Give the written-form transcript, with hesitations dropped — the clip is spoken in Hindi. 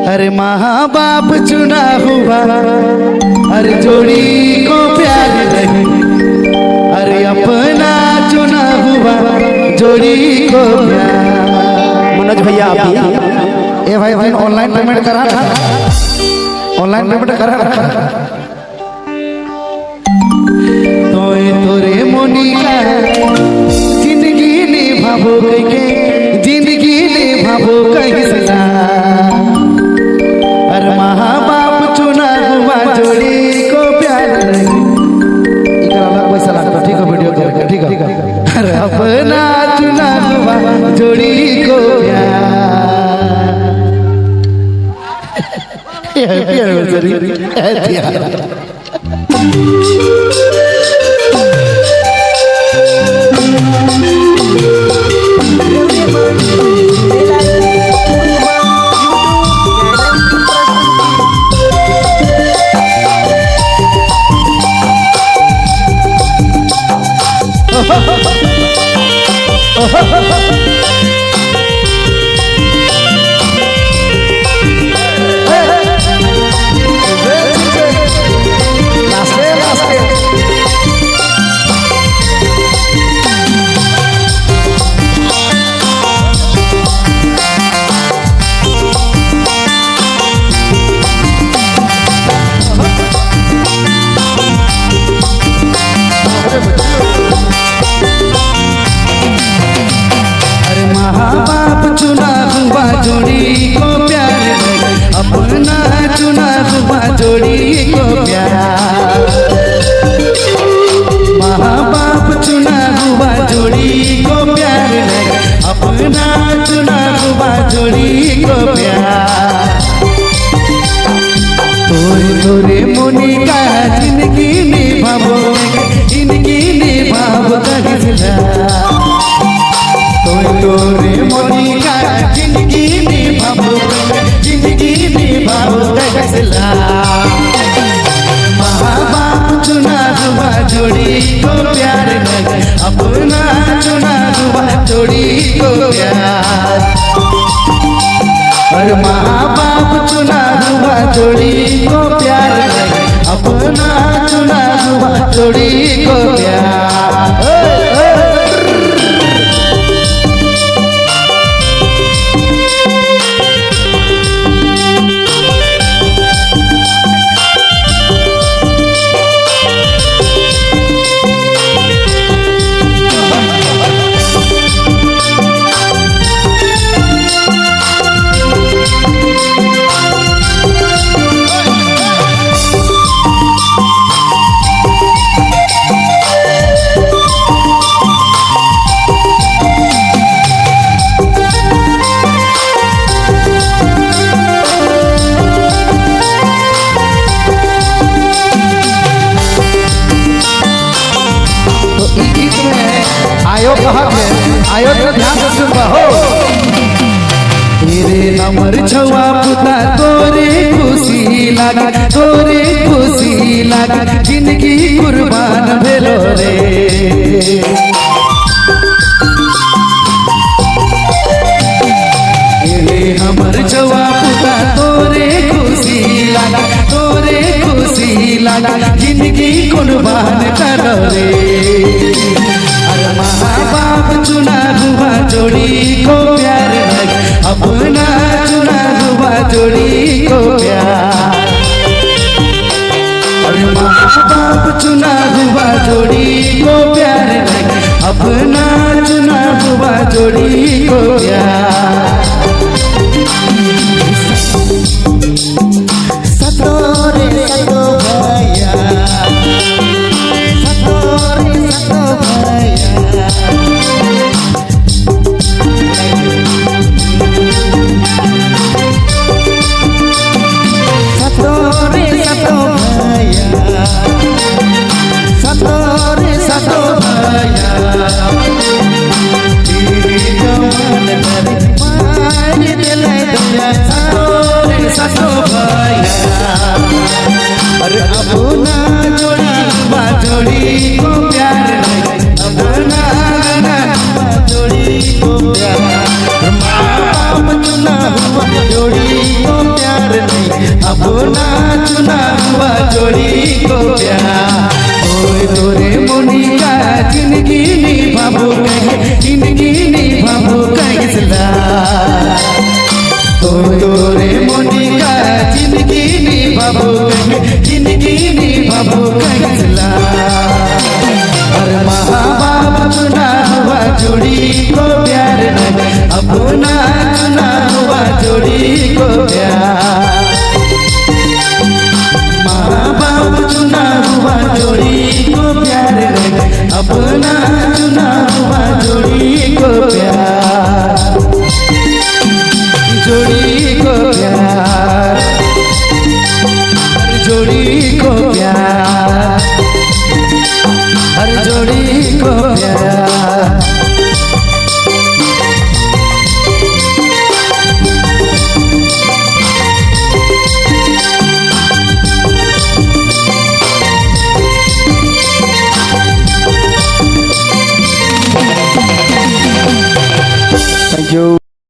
अरे माँ बाप चुना हुआ, अरे जोड़ी को प्यार नहीं, अरे अपना चुना हुआ जोड़ी को प्यार। मनोज भैया ए भाई भाई ऑनलाइन पेमेंट करा रहा, ऑनलाइन पेमेंट करा रहा। तोरे मोनिका जिंदगी ने भावो के, जिंदगी ने भावो कहीं सला। अरे माँ बाप चुना हुआ जोड़ी को प्यार नहीं, अलग पैसा लगता। ठीक है वीडियो करेगा, ठीक है। अरे अपना चुना हुआ जोड़ी को जोड़ी को प्यार नहीं, अपना चुना हुआ जोड़ी को प्यार। माँ बाप चुना हुआ जोड़ी को प्यार नहीं, अपना चुना हुआ जोड़ी को प्यार। तोरे मोनिका जिंदगी निभावो, जिंदगी निभाव कहिला। तोरे मोनिका जिंदगी निभावो, जिंदगी निभाव कहिला। माँ बाप चुना हुआ जोड़ी को प्यार नहीं, अपना चुना हुआ जोड़ी को प्यार। और माँ बाप चुना हुआ जोड़ी को प्यार नहीं, अपना चुना हुआ जोड़ी को प्यार। आयो तो ध्यान से सुन हो। तेरे नंबर छवा पुता तोरे खुशी लगा, तोरे खुशी लगा, जिंदगी कुर्बान भेलो रे। तेरे नंबर छवा पुता तोरे खुशी लगा, तोरे खुशी लगा, जिंदगी कुर्बान करो रे। माँ बाप चुना हुआ जोड़ी को प्यार नहीं, अपना चुना हुआ जोड़ी को प्यार। और माँ बाप चुना हुआ जोड़ी को प्यार नहीं, अपना चुना हुआ जोड़ी को प्यार। सतोरे सतो भैया, सतोरे सतो भैया, अपना चुना हुआ जोड़ी को प्यार। ओए तोरे मोनी का जिंदगी निभाबो जिंदगी निभाबो कैसला। तोरे मोनी का जिंदगी निभाबो जिंदगी निभाबो कैसला। हर माँ बाप चुना हुआ जोड़ी को प्यार नहीं, अपना चुना हुआ जोड़ी को प्यार। माँ बाप चुना हुआ जोड़ी को प्यार नहीं, अपना चुना हुआ जोड़ी को प्यार। जोड़ी को प्यार, जोड़ी को प्यार, हर जोड़ी को प्यार।